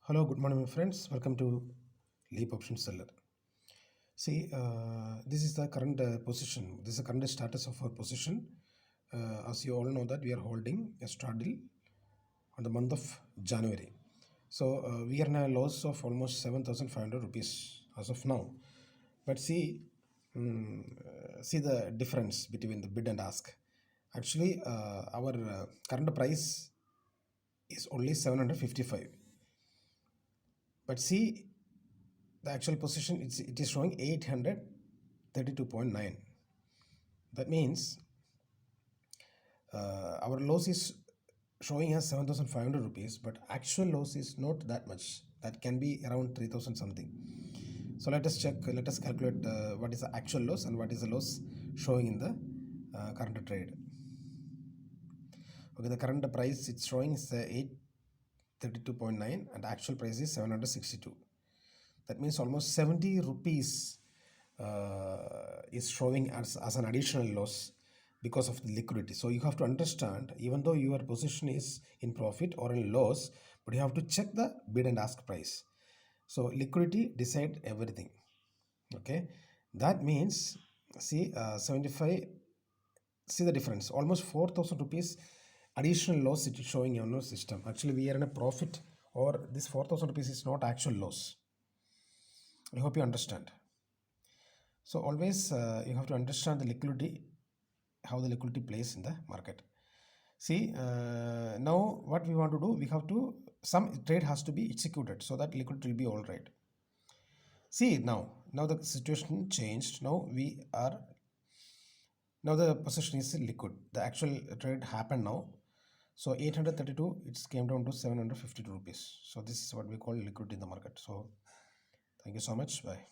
Hello, good morning, my friends. Welcome to Leap Option Seller. See, this is the current position. This is the current status of our position. As you all know that we are holding a straddle on the month of January. So we are in a loss of almost 7,500 rupees as of now. But see the difference between the bid and ask. Actually, our current price is only 755. But see the actual position, it is showing 832.9. That means our loss is showing as 7,500 rupees, but actual loss is not that much. That can be around 3,000 something. So let us check, let us calculate what is the actual loss and what is the loss showing in the current trade. Okay, the current price it's showing is 832.9 and actual price is 762. That means almost 70 rupees is showing as an additional loss because of the liquidity. So you have to understand, even though your position is in profit or in loss, but you have to check the bid and ask price. So liquidity decide everything. Okay, that means see 75. See the difference, almost 4,000 rupees additional loss it is showing on our system. Actually we are in a profit, or this 4,000 rupees is not actual loss. I hope you understand. So always you have to understand the liquidity, how the liquidity plays in the market. See, now what we want to do, we have to, some trade has to be executed so that liquidity will be all right. See, now the situation changed. Now the position is liquid. The actual trade happened now. So 832, it's came down to 752 rupees. So this is what we call liquidity in the market. So thank you so much. Bye.